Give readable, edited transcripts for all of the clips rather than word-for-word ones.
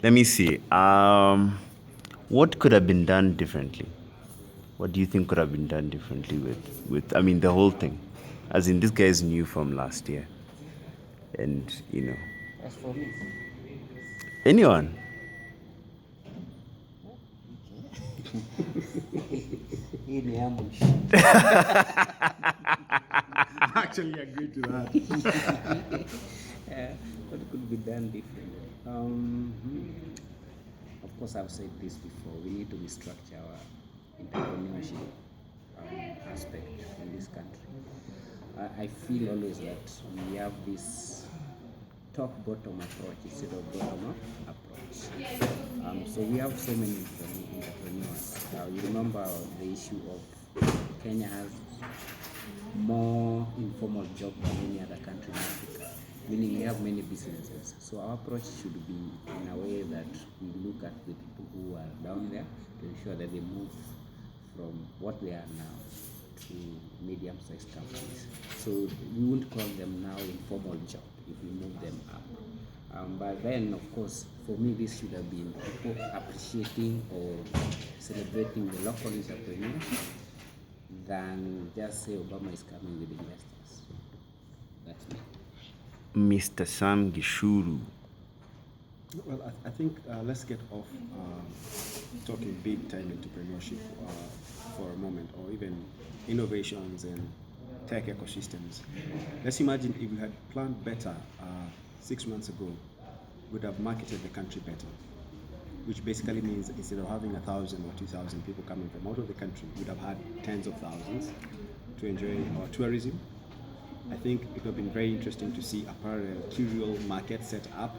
Let me see. What could have been done differently? What do you think could have been done differently with I mean the whole thing? As in this guy is new from last year. And As for me, anyone. hii ni ambush. I actually agree to that. What could be done differently? Of course, I've said this before. We need to restructure our entrepreneurship aspect in this country. I feel always that we have this top-bottom approach instead of bottom-up approach. So we have so many entrepreneurs. You remember the issue of Kenya has more informal jobs than any other country in Africa, meaning we have many businesses. So our approach should be in a way that we look at the people who are down there to ensure that they move from what they are now to medium-sized companies. So we won't call them now informal job if we move them up. But then, of course, for me, this should have been people appreciating or celebrating the local entrepreneurs than just say Obama is coming with investors. That's me. Mr. Sam Gichuru. Well, I think let's get off talking big time entrepreneurship for a moment, or even innovations and tech ecosystems. Let's imagine if we had planned better 6 months ago, we would have marketed the country better, which basically means instead of having 1,000 or 2,000 people coming from out of the country, we would have had tens of thousands to enjoy our tourism. I think it would have been very interesting to see a parallel curial market set up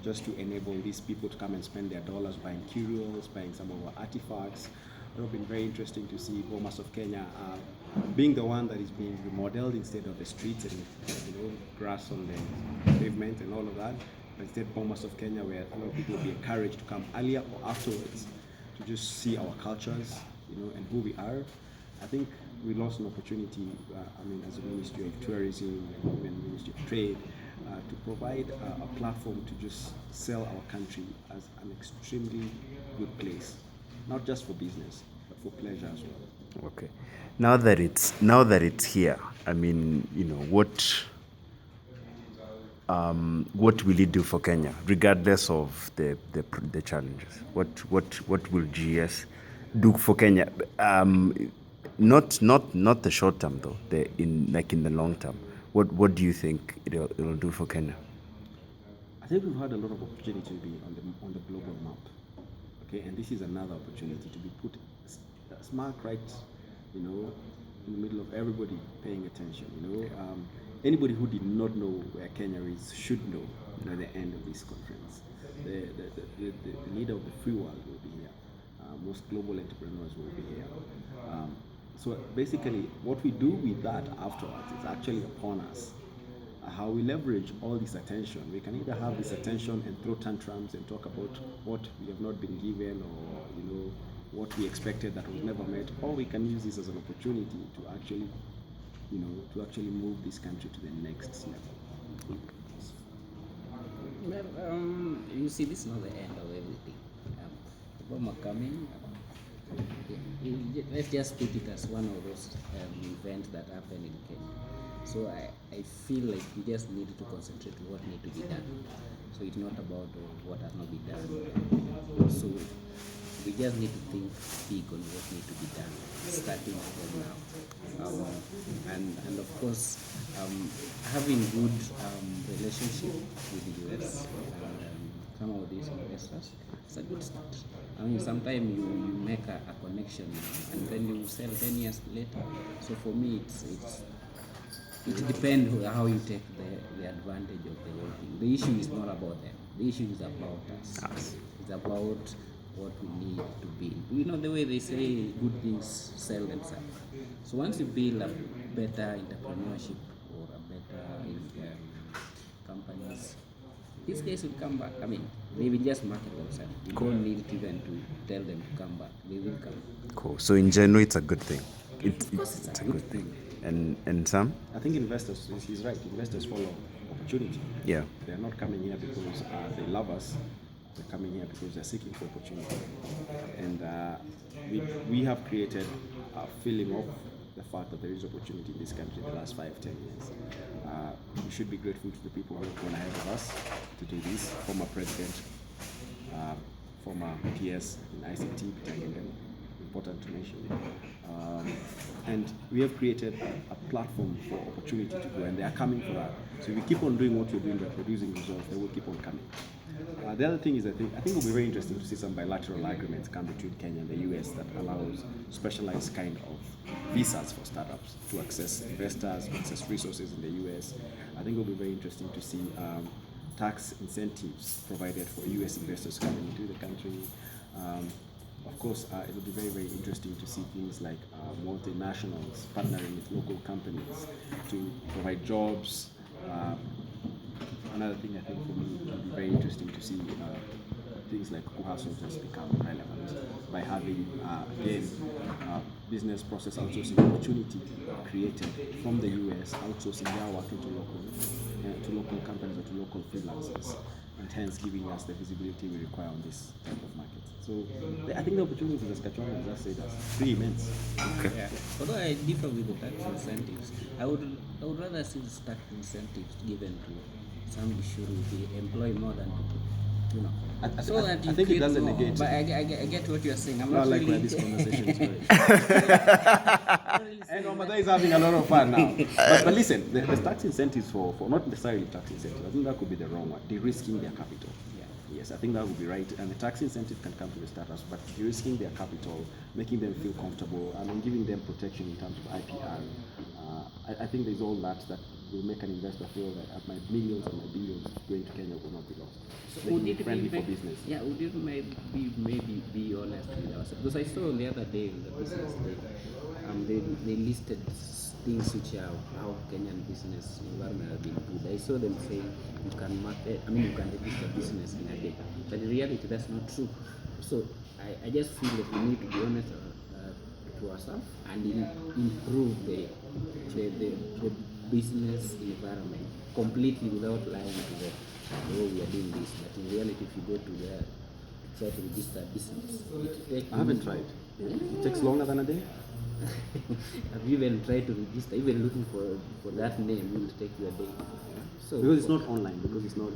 just to enable these people to come and spend their dollars buying curios, buying some of our artifacts. It would have been very interesting to see Bomas of Kenya being the one that is being remodeled instead of the streets and grass on the pavement and all of that. But instead, Bomas of Kenya, where a lot of people will be encouraged to come earlier or afterwards to just see our cultures, and who we are. I think we lost an opportunity, as a Ministry of Tourism and even Ministry of Trade, to provide a platform to just sell our country as an extremely good place, not just for business, but for pleasure as well. Okay. Now that it's here, what will it do for Kenya, regardless of the challenges? What will GES do for Kenya? Not the short term though. In the long term, what do you think it'll do for Kenya? I think we've had a lot of opportunity to be on the global map. Okay, and this is another opportunity to be put smack right, in the middle of everybody paying attention. Anybody who did not know where Kenya is should know at the end of this conference. The leader of the free world will be here. Most global entrepreneurs will be here. So basically, what we do with that afterwards is actually upon us. How we leverage all this attention. We can either have this attention and throw tantrums and talk about what we have not been given, or what we expected that was never met, or we can use this as an opportunity to actually move this country to the next level. Well, you see, this is not the end of everything. Obama coming, let's just put it as one of those events that happen in Kenya. So I feel like we just need to concentrate on what needs to be done. So it's not about what has not been done. So we just need to think big on what needs to be done, starting from now. And of course, having good relationship with the US and some of these investors is a good start. Sometimes you make a connection, and then you sell 10 years later. So for me, it depends on how you take the advantage of the whole thing. The issue is not about them. The issue is about us. It's about what we need to build. The way they say good things sell themselves. So once you build a better entrepreneurship or a better companies, these guys will come back. They will just market themselves. You don't need even to tell them to come back. They will come. Cool. So in general, it's a good thing. Of course, it's a good thing. And Sam? I think investors, he's right, investors follow opportunity. Yeah. They're not coming here because they love us. They're coming here because they're seeking for opportunity. And we have created a feeling of the fact that there is opportunity in this country in the last 5-10 years. We should be grateful to the people who have gone ahead of us to do this. Former president, former PS in ICT, important to mention. And we have created a platform for opportunity to grow, and they are coming for that. So if we keep on doing what we're doing, by producing results, they will keep on coming. The other thing is, I think it will be very interesting to see some bilateral agreements come between Kenya and the US that allows specialized kind of visas for startups to access investors, to access resources in the US. I think it will be very interesting to see tax incentives provided for US investors coming into the country. Of course, it will be very, very interesting to see things like multinationals partnering with local companies to provide jobs. Another thing I think for me it would be very interesting to see things like hustles just become relevant by having, again, business process outsourcing opportunity created from the US, outsourcing their work into local companies or to local freelancers, and hence giving us the visibility we require on this type of market. So I think the opportunities, as Kachwanya just said, are pretty immense. Okay. Yeah. Although I differ with the tax incentives, I would rather see the tax incentives given to some Gichuru to employ more than people. You know, I think it doesn't negate. But I get what you're saying. I'm not not like really where this conversation is going. And Omada is having a lot of fun now. But listen, the tax incentives for not necessarily tax incentives, I think that could be the wrong one. De-risking their capital. Yes, I think that would be right. And the tax incentive can come to the startups, but de-risking their capital, making them feel comfortable, and giving them protection in terms of IPR. I think there's all that will make an investor feel that my millions and my billions going to Kenya will not be lost. So would it friendly be for business. Yeah, would you maybe be honest with ourselves? Because I saw the other day in the business they listed things which are how Kenyan business environment has been good. I saw them saying you can register business in a day, but in reality that's not true. So I just feel that we need to be honest to ourselves and improve the business environment completely without lying to them. Oh, we are doing this, but in reality, if you go to there to try to register business, I haven't tried. It takes longer than a day. Have you even tried to register? Even looking for that name will take you a day. So because it's not online, because it's not,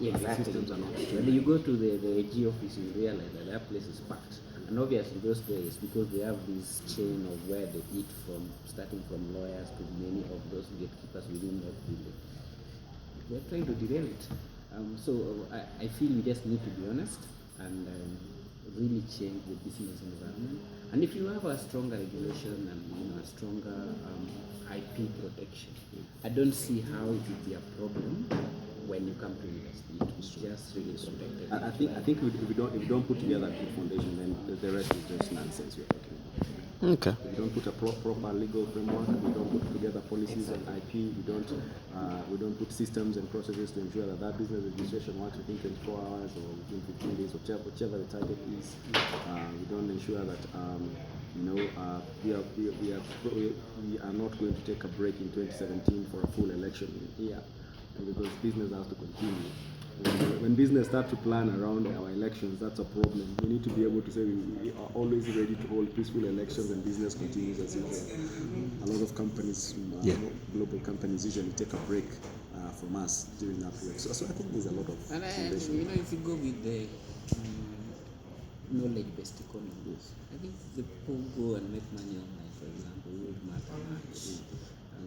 exactly. systems are not. When you go to the AG office, you realize that place is packed. And obviously those days, because they have this chain of where they eat from, starting from lawyers to many of those gatekeepers within that village, they're trying to derail it. So I feel we just need to be honest and really change the business environment. And if you have a stronger regulation and a stronger IP protection, I don't see how it would be a problem when you come to university. It's just really protected. I think if we don't put together a good foundation, then the rest is just nonsense we're talking about. Okay. We don't put a proper legal framework. We don't put together policies and IP. We don't put systems and processes to ensure that business registration works within 24 hours or within 15 days, whichever the target is. We don't ensure that we are not going to take a break in 2017 for a full election year, because business has to continue. When business start to plan around our elections, that's a problem. We need to be able to say we are always ready to hold peaceful elections and business continues as usual. A lot of companies, global companies, usually take a break from us during that period. So I think there's a lot of foundation. If you go with the knowledge-based economy, I think the people go and make money online, for example, would matter much.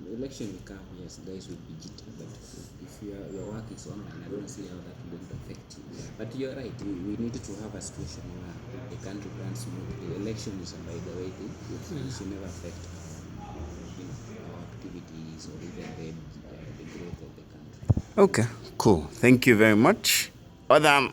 Election will come, yes, guys will be jittery, but if your work is online, I don't see how that will affect you. But you're right, we need to have a situation where the country runs smoothly. The election is, by the way, it should never affect our activities or even the growth of the country. Okay, cool. Thank you very much. Adam.